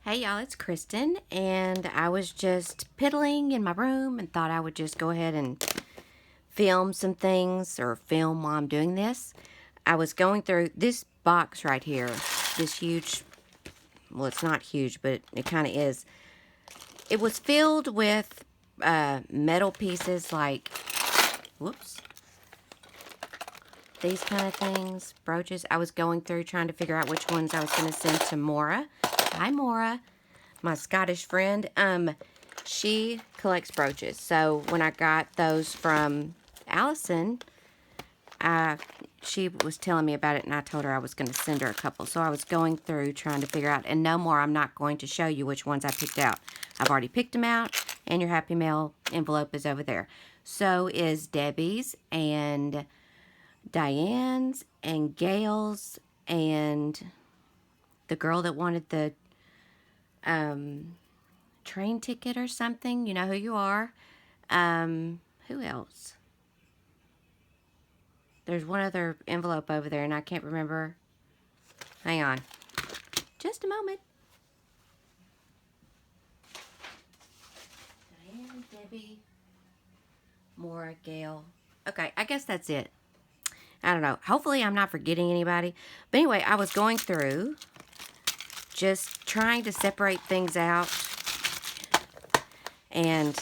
Hey y'all, it's Kristen, and I was just piddling in my room and thought I would just go ahead and film some things or film while I'm doing this. I was going through this box right here, this huge, well, it's not huge, but it kind of is. It was filled with metal pieces like, whoops, these kind of things, brooches. I was going through trying to figure out which ones I was going to send to Maura. Hi, Maura. My Scottish friend, she collects brooches. So when I got those from Allison, she was telling me about it, and I told her I was going to send her a couple. So I was going through trying to figure out, and no more, I'm not going to show you which ones I picked out. I've already picked them out, and your Happy Mail envelope is over there. So is Debbie's, and Diane's, and Gail's, and the girl that wanted the train ticket or something. You know who you are. Who else? There's one other envelope over there, and I can't remember. Hang on. Just a moment. Diane, Debbie, Maura, Gail. Okay, I guess that's it. I don't know. Hopefully I'm not forgetting anybody. But anyway, I was going through just trying to separate things out. And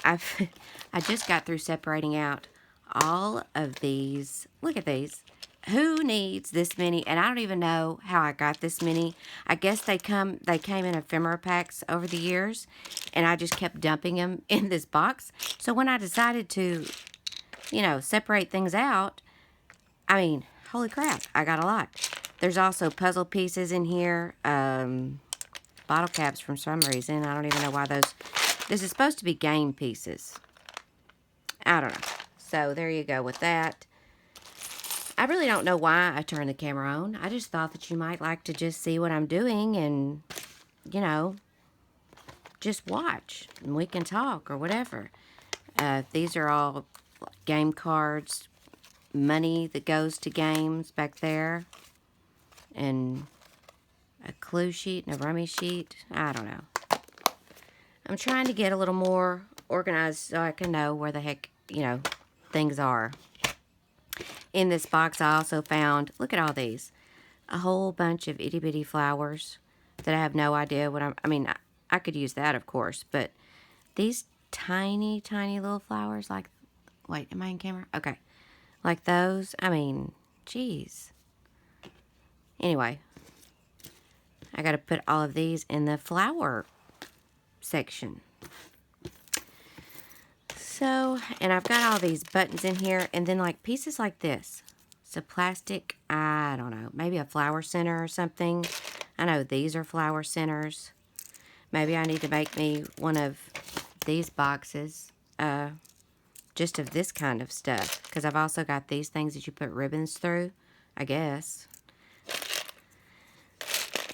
I've I just got through separating out all of these. Look at these. Who needs this many? And I don't even know how I got this many. I guess they came in ephemera packs over the years, and I just kept dumping them in this box. So when I decided to, separate things out, I mean, holy crap, I got a lot. There's also puzzle pieces in here, bottle caps for some reason. I don't even know why those. This is supposed to be game pieces. I don't know. So there you go with that. I really don't know why I turned the camera on. I just thought that you might like to just see what I'm doing and, just watch. And we can talk or whatever. These are all game cards, money that goes to games back there, and a clue sheet and a rummy sheet. I don't know. I'm trying to get a little more organized so I can know where the heck, things are. In this box, I also found, look at all these, a whole bunch of itty bitty flowers that I have no idea what I could use that, of course, but these tiny, tiny little flowers, like, wait, am I in camera? Okay. Like those, geez. Anyway, I got to put all of these in the flower section. So, and I've got all these buttons in here, and then like pieces like this. It's a plastic, I don't know, maybe a flower center or something. I know these are flower centers. Maybe I need to make me one of these boxes, just of this kind of stuff. Because I've also got these things that you put ribbons through, I guess.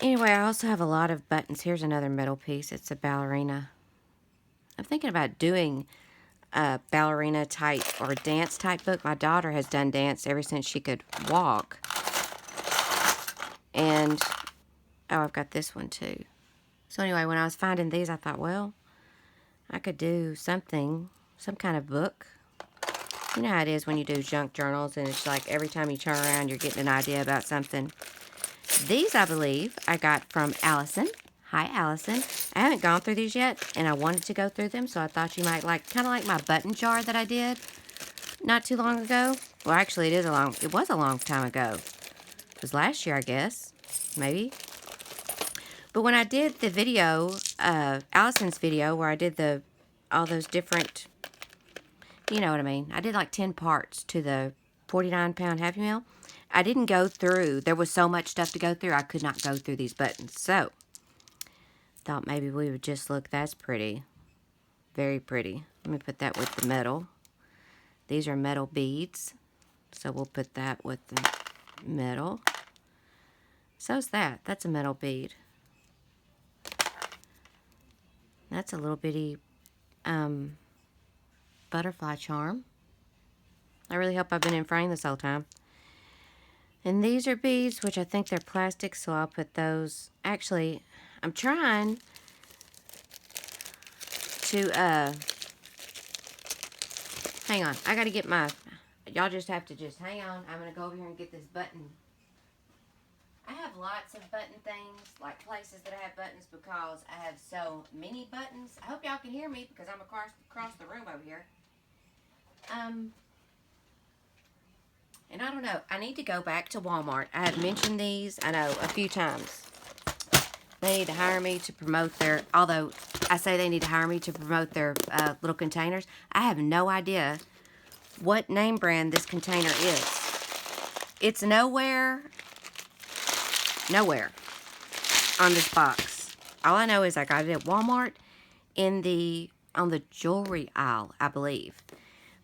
Anyway, I also have a lot of buttons. Here's another metal piece. It's a ballerina. I'm thinking about doing a ballerina type or dance type book. My daughter has done dance ever since she could walk. And, oh, I've got this one too. So anyway, when I was finding these, I thought, well, I could do something, some kind of book. You know how it is when you do junk journals, and it's like every time you turn around, you're getting an idea about something. These, I believe, I got from Allison. Hi, Allison. I haven't gone through these yet, and I wanted to go through them, so I thought you might like, kind of like my button jar that I did not too long ago. Well, actually, it was a long time ago. It was last year, I guess. Maybe. But when I did the video, Allison's video, where I did all those different, you know what I mean. I did like 10 parts to the 49-pound Happy Meal. I didn't go through. There was so much stuff to go through, I could not go through these buttons. So, thought maybe we would just look. That's pretty. Very pretty. Let me put that with the metal. These are metal beads. So we'll put that with the metal. So's that. That's a metal bead. That's a little bitty butterfly charm. I really hope I've been in frame this whole time. And these are beads, which I think they're plastic, so I'll put those. Actually, I'm trying to, hang on. I got to get my, y'all just have to just hang on. I'm going to go over here and get this button. I have lots of button things, like places that I have buttons because I have so many buttons. I hope y'all can hear me because I'm across the room over here. And I don't know. I need to go back to Walmart. I have mentioned these, I know, a few times. They need to hire me to promote their, although I say they need to hire me to promote their little containers. I have no idea what name brand this container is. It's nowhere on this box. All I know is I got it at Walmart on the jewelry aisle, I believe.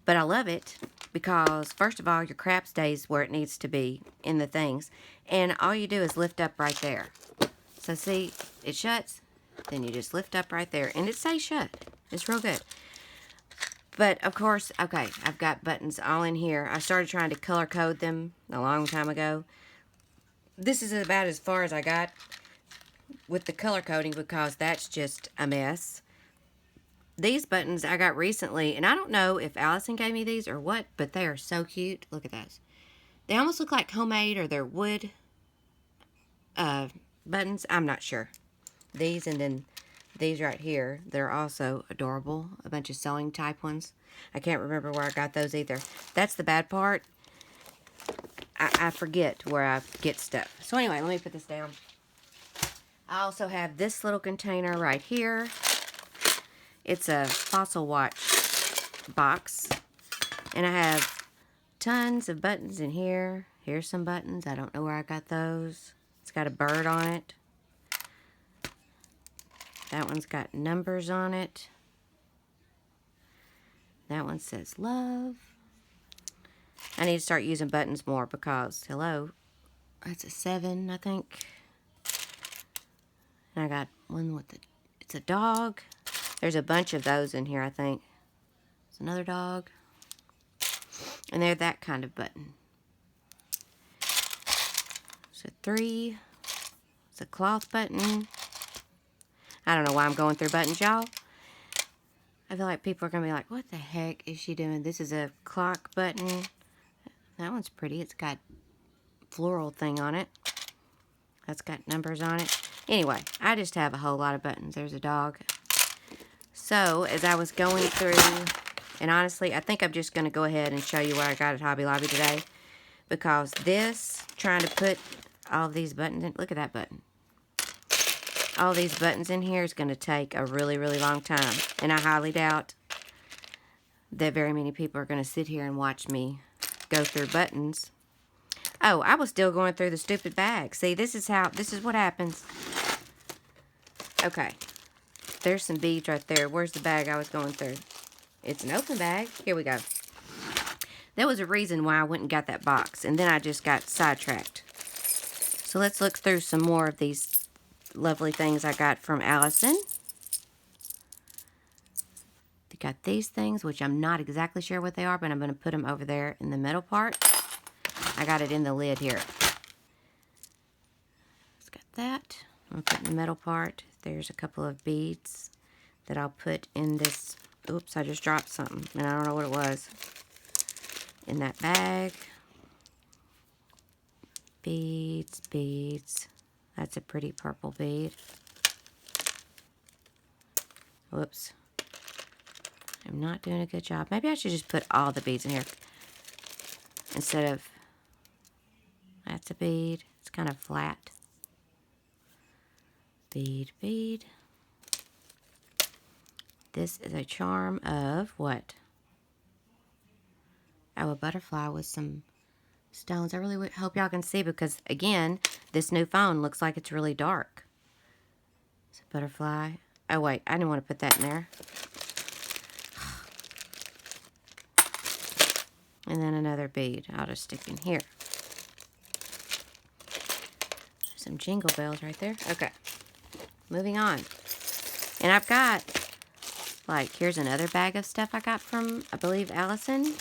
But I love it because, first of all, your crap stays where it needs to be in the things. And all you do is lift up right there. So see, it shuts. Then you just lift up right there. And it stays shut. It's real good. But, of course, okay, I've got buttons all in here. I started trying to color code them a long time ago. This is about as far as I got with the color coding because that's just a mess. These buttons I got recently, and I don't know if Allison gave me these or what, but they are so cute. Look at those. They almost look like homemade or they're wood buttons. I'm not sure. These and then these right here, they're also adorable. A bunch of sewing type ones. I can't remember where I got those either. That's the bad part. I forget where I get stuff. So anyway, let me put this down. I also have this little container right here. It's a Fossil Watch box. And I have tons of buttons in here. Here's some buttons. I don't know where I got those. It's got a bird on it. That one's got numbers on it. That one says love. I need to start using buttons more because, hello, that's a 7, I think. And I got one with it's a dog. There's a bunch of those in here, I think. It's another dog. And they're that kind of button. It's a 3. It's a cloth button. I don't know why I'm going through buttons, y'all. I feel like people are going to be like, what the heck is she doing? This is a clock button. That one's pretty. It's got floral thing on it. That's got numbers on it. Anyway, I just have a whole lot of buttons. There's a dog. So, as I was going through, and honestly, I think I'm just going to go ahead and show you what I got at Hobby Lobby today. Because this, trying to put all of these buttons in, look at that button. All these buttons in here is going to take a really, really long time. And I highly doubt that very many people are going to sit here and watch me go through buttons. Oh, I was still going through the stupid bag. See, this is what happens. Okay. There's some beads right there. Where's the bag I was going through? It's an open bag. Here we go. There was a reason why I went and got that box. And then I just got sidetracked. So let's look through some more of these lovely things I got from Allison. They got these things, which I'm not exactly sure what they are, but I'm going to put them over there in the middle part. I got it in the lid here. It's got that. I'm going to put in the middle part. There's a couple of beads that I'll put in this. Oops, I just dropped something, and I don't know what it was. In that bag. Beads, beads. That's a pretty purple bead. Whoops. I'm not doing a good job. Maybe I should just put all the beads in here. Instead of... That's a bead. It's kind of flat. Bead, bead. This is a charm of what? Oh, a butterfly with some stones. I really hope y'all can see because, again, this new phone looks like it's really dark. It's a butterfly. Oh, wait. I didn't want to put that in there. And then another bead. I'll just stick in here. Some jingle bells right there. Okay. Moving on. And I've got, like, here's another bag of stuff I got from, I believe, Allison.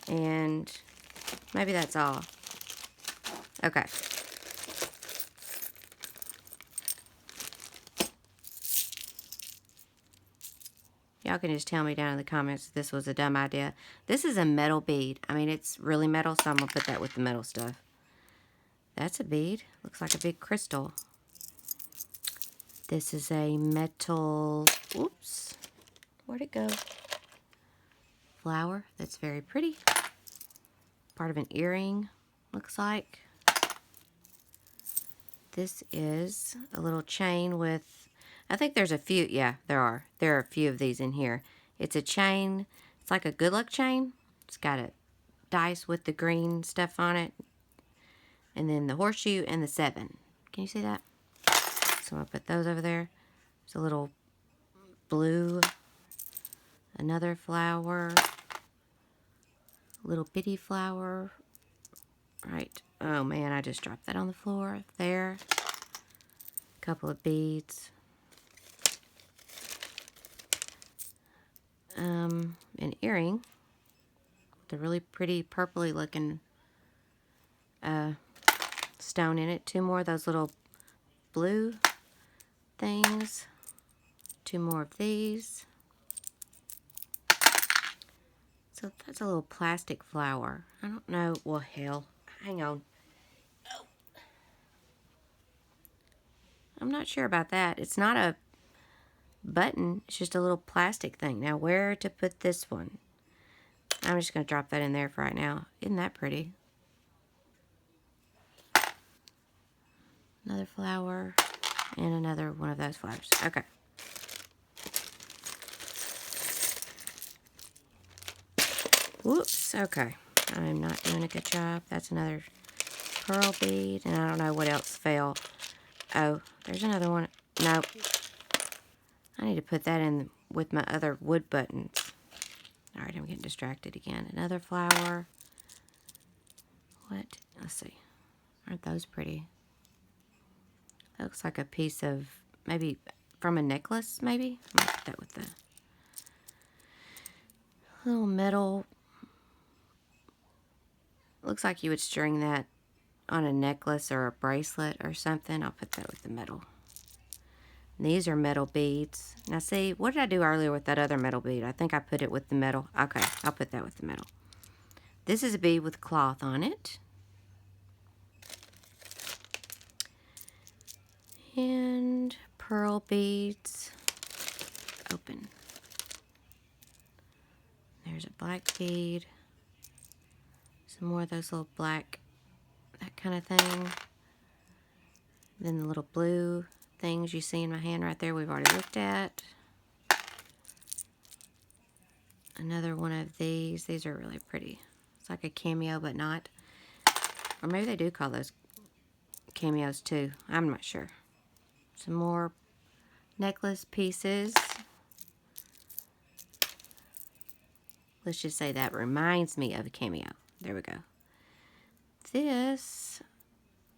And maybe that's all. Okay. Y'all can just tell me down in the comments if this was a dumb idea. This is a metal bead. I mean, it's really metal, so I'm going to put that with the metal stuff. That's a bead. Looks like a big crystal. This is a metal... Oops. Where'd it go? Flower. That's very pretty. Part of an earring, looks like. This is a little chain with... I think there's a few... Yeah, there are. There are a few of these in here. It's a chain. It's like a good luck chain. It's got a dice with the green stuff on it. And then the horseshoe and the 7. Can you see that? So I'm going to put those over there. There's a little blue. Another flower. Little bitty flower. Right. Oh man, I just dropped that on the floor. There. A couple of beads. An earring. With a really pretty purpley looking stone in it. 2 more of those little blue things. 2 more of these. So that's a little plastic flower. I don't know. Well, hell. Hang on. Oh. I'm not sure about that. It's not a button. It's just a little plastic thing. Now, where to put this one? I'm just going to drop that in there for right now. Isn't that pretty? Another flower. And another one of those flowers. Okay. Whoops. Okay. I'm not doing a good job. That's another pearl bead. And I don't know what else fell. Oh, there's another one. Nope. I need to put that in with my other wood buttons. Alright, I'm getting distracted again. Another flower. What? Let's see. Aren't those pretty? That looks like a piece of, maybe from a necklace, maybe? I'm gonna put that with the little metal. Looks like you would string that on a necklace or a bracelet or something. I'll put that with the metal. And these are metal beads. Now see, what did I do earlier with that other metal bead? I think I put it with the metal. Okay, I'll put that with the metal. This is a bead with cloth on it. And pearl beads. Open. There's a black bead. Some more of those little black, that kind of thing. Then the little blue things you see in my hand right there, we've already looked at. Another one of these. These are really pretty. It's like a cameo, but not. Or maybe they do call those cameos too. I'm not sure. Some more necklace pieces. Let's just say that reminds me of a cameo. There we go. This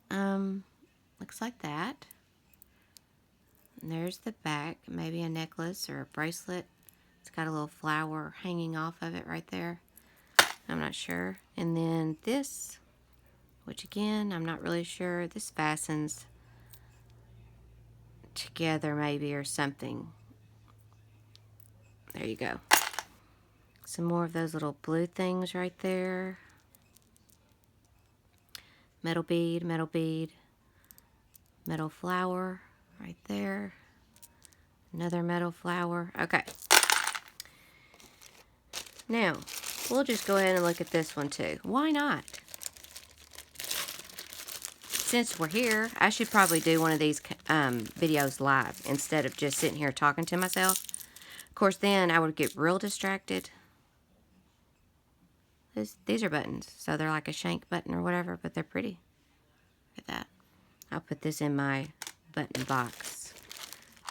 looks like that. And there's the back. Maybe a necklace or a bracelet. It's got a little flower hanging off of it right there. I'm not sure. And then this, which again, I'm not really sure. This fastens together maybe or something. There you go. Some more of those little blue things right there. Metal bead, metal bead, metal flower right there. Another metal flower. Okay. Now, we'll just go ahead and look at this one too. Why not? Since we're here, I should probably do one of these videos live instead of just sitting here talking to myself. Of course, then I would get real distracted. These are buttons, so they're like a shank button or whatever, but they're pretty. Look at that. I'll put this in my button box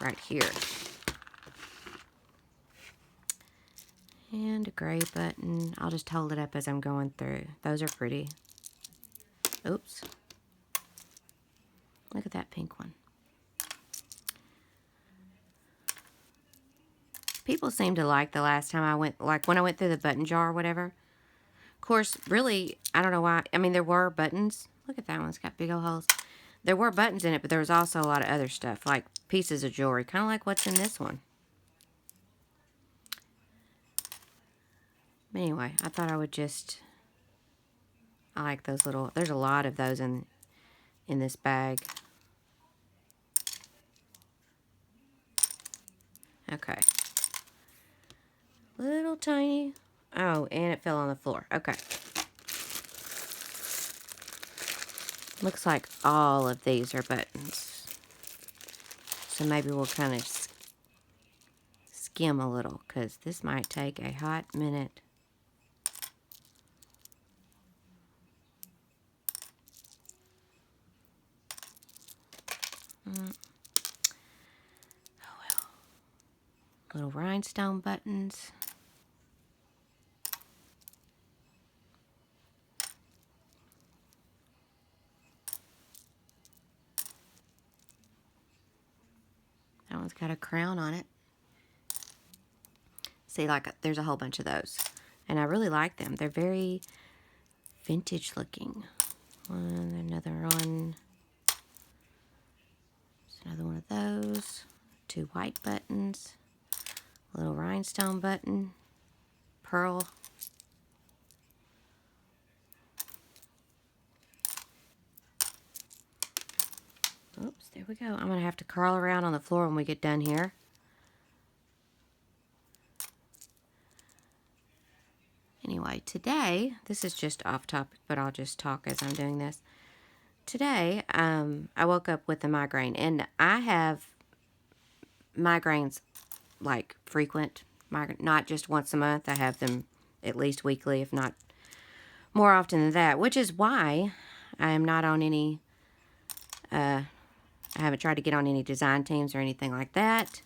right here. And a gray button. I'll just hold it up as I'm going through. Those are pretty. Oops. Look at that pink one. People seem to like the last time I went, like when I went through the button jar or whatever. Of course, really, I don't know why. I mean, there were buttons. Look at that one. It's got big old holes. There were buttons in it, but there was also a lot of other stuff, like pieces of jewelry, kind of like what's in this one. Anyway, I thought I would just, I like those little, there's a lot of those in this bag. Okay. Little tiny, oh, and it fell on the floor. Okay. Looks like all of these are buttons. So maybe we'll kind of skim a little, because this might take a hot minute. Oh well. Little rhinestone buttons. That one's got a crown on it. See, like, there's a whole bunch of those. And I really like them. They're very vintage looking. Another one. There's another one of those. 2 white buttons. A little rhinestone button. Pearl. Oops, there we go. I'm going to have to curl around on the floor when we get done here. Anyway, today, this is just off topic, but I'll just talk as I'm doing this. Today, I woke up with a migraine, and I have migraines like frequent, not just once a month. I have them at least weekly, if not more often than that, which is why I am not on any, I haven't tried to get on any design teams or anything like that.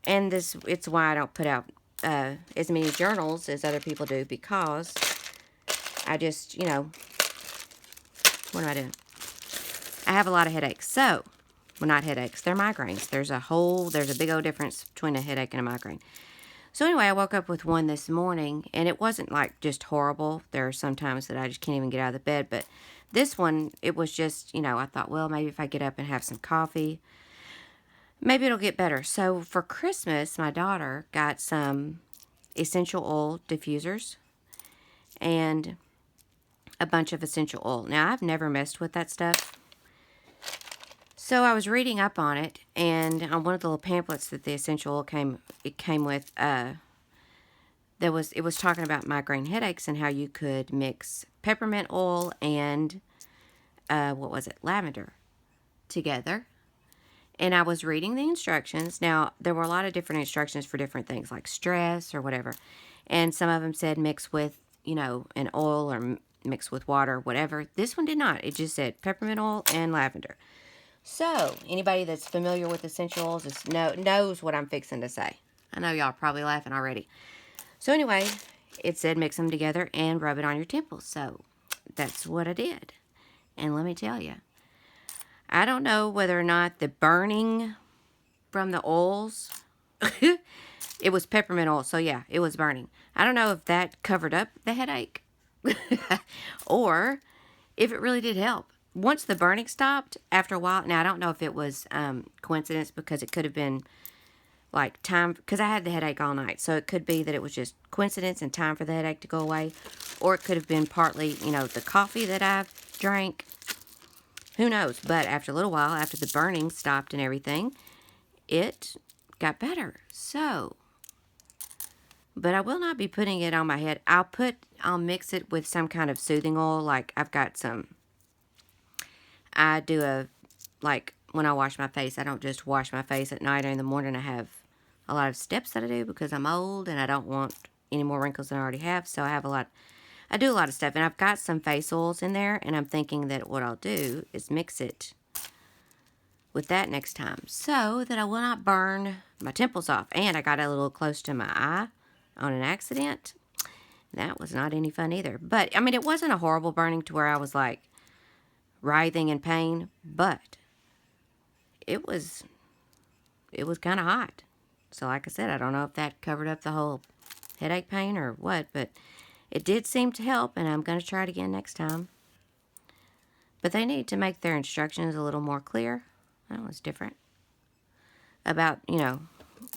And it's why I don't put out as many journals as other people do, because I just, you know, what am I doing? I have a lot of headaches. So, well, not headaches, they're migraines. There's a big old difference between a headache and a migraine. So anyway, I woke up with one this morning, and it wasn't like just horrible. There are some times that I just can't even get out of the bed, but this one, it was just, you know, I thought, well, maybe if I get up and have some coffee, maybe it'll get better. So for Christmas, my daughter got some essential oil diffusers and a bunch of essential oil. Now, I've never messed with that stuff. So I was reading up on it, and on one of the little pamphlets that the essential oil came with, it was talking about migraine headaches and how you could mix peppermint oil and lavender together. And I was reading the instructions. Now, there were a lot of different instructions for different things, like stress or whatever. And some of them said mix with, you know, an oil or mix with water, whatever. This one did not. It just said peppermint oil and lavender. So, anybody that's familiar with essential oils knows what I'm fixing to say. I know y'all are probably laughing already. So anyway, it said mix them together and rub it on your temples. So, that's what I did. And let me tell you, I don't know whether or not the burning from the oils, it was peppermint oil, so yeah, it was burning. I don't know if that covered up the headache or if it really did help. Once the burning stopped, after a while, now I don't know if it was coincidence, because it could have been like time, because I had the headache all night, so it could be that it was just coincidence and time for the headache to go away, or it could have been partly, you know, the coffee that I drank. Who knows? But after a little while, after the burning stopped and everything, it got better. So, but I will not be putting it on my head. I'll mix it with some kind of soothing oil. Like I've got some, I do like when I wash my face, I don't just wash my face at night or in the morning. I have a lot of steps that I do because I'm old and I don't want any more wrinkles than I already have. So I do a lot of stuff, and I've got some face oils in there, and I'm thinking that what I'll do is mix it with that next time so that I will not burn my temples off. And I got a little close to my eye on an accident. That was not any fun either. But, I mean, it wasn't a horrible burning to where I was, like, writhing in pain, but it was kind of hot. So, like I said, I don't know if that covered up the whole headache pain or what, but it did seem to help, and I'm going to try it again next time. But they need to make their instructions a little more clear. That was different. About, you know,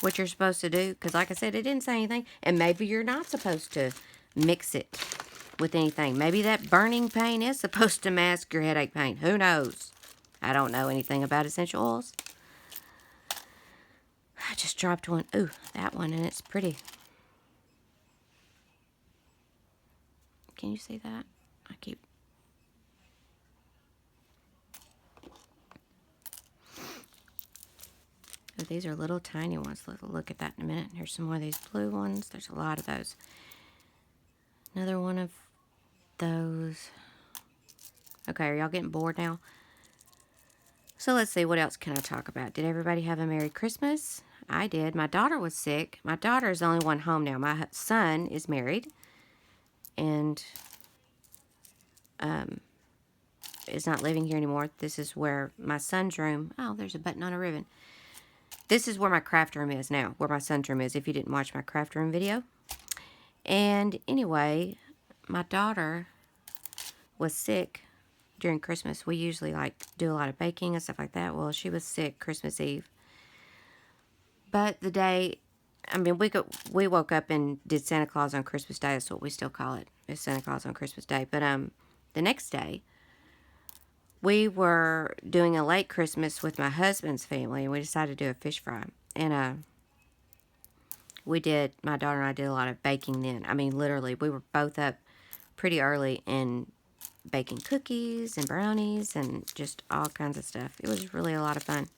what you're supposed to do. Because like I said, it didn't say anything. And maybe you're not supposed to mix it with anything. Maybe that burning pain is supposed to mask your headache pain. Who knows? I don't know anything about essential oils. I just dropped one. Ooh, that one, and it's pretty. Can you see that? I keep... Oh, these are little tiny ones. Look at that in a minute. Here's some more of these blue ones. There's a lot of those. Another one of those. Okay, are y'all getting bored now? So let's see, what else can I talk about? Did everybody have a Merry Christmas? I did. My daughter was sick. My daughter is the only one home now. My son is married and is not living here anymore. This is where my son's room... Oh, there's a button on a ribbon. This is where my craft room is now, where my son's room is, if you didn't watch my craft room video. And anyway, my daughter was sick during Christmas. We usually do a lot of baking and stuff like that. Well, she was sick Christmas Eve. But the day, I mean, we woke up and did Santa Claus on Christmas Day. That's what we still call it. It's Santa Claus on Christmas Day. But the next day, we were doing a late Christmas with my husband's family, and we decided to do a fish fry. And my daughter and I did a lot of baking then. I mean, literally, we were both up pretty early and baking cookies and brownies and just all kinds of stuff. It was really a lot of fun.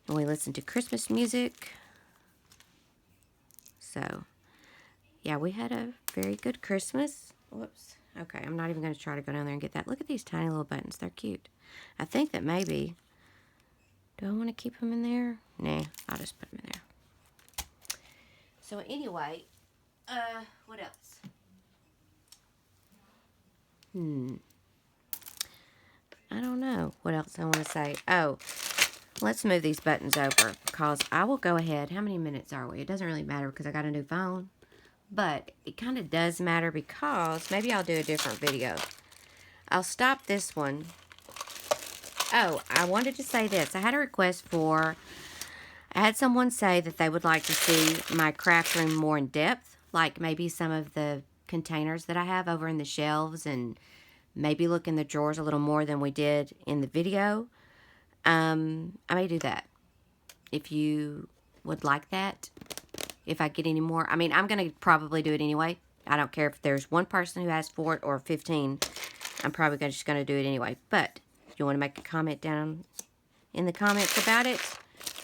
And we listened to Christmas music. So, yeah, we had a very good Christmas. Whoops. Okay, I'm not even going to try to go down there and get that. Look at these tiny little buttons. They're cute. I think that maybe... Do I want to keep them in there? Nah, I'll just put them in there. So anyway, what else? I don't know what else I want to say. Oh, let's move these buttons over because I will go ahead. How many minutes are we? It doesn't really matter because I got a new phone. But it kind of does matter because maybe I'll do a different video. I'll stop this one. Oh, I wanted to say this. I had a request I had someone say that they would like to see my craft room more in depth. Like maybe some of the containers that I have over in the shelves and maybe look in the drawers a little more than we did in the video. I may do that. If you would like that. If I get any more. I mean, I'm going to probably do it anyway. I don't care if there's one person who asked for it or 15. I'm probably just going to do it anyway. But if you want to make a comment down in the comments about it,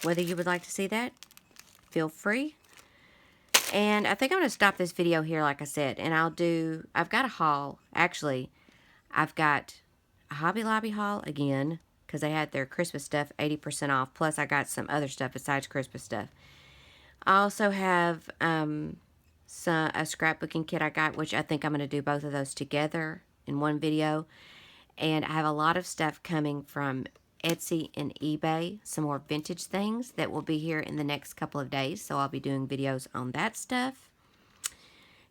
whether you would like to see that, feel free. And I think I'm going to stop this video here, like I said. And I've got a haul. Actually, I've got a Hobby Lobby haul again because they had their Christmas stuff 80% off. Plus, I got some other stuff besides Christmas stuff. I also have a scrapbooking kit I got, which I think I'm going to do both of those together in one video. And I have a lot of stuff coming from Etsy and eBay, some more vintage things that will be here in the next couple of days. So I'll be doing videos on that stuff.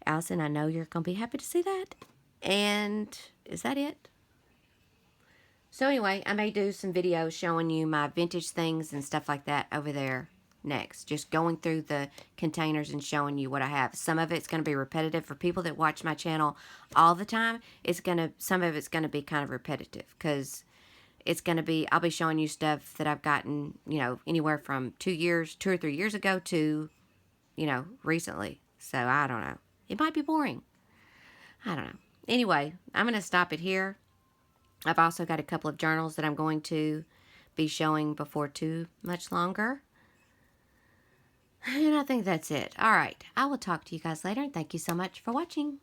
Allison, I know you're going to be happy to see that. And is that it? So anyway, I may do some videos showing you my vintage things and stuff like that over there. Next, just going through the containers and showing you what I have. Some of it's going to be repetitive for people that watch my channel all the time. Some of it's going to be kind of repetitive because I'll be showing you stuff that I've gotten, anywhere from 2 or 3 years ago to, recently. So I don't know. It might be boring. I don't know. Anyway, I'm going to stop it here. I've also got a couple of journals that I'm going to be showing before too much longer. And I think that's it. All right. I will talk to you guys later. And thank you so much for watching.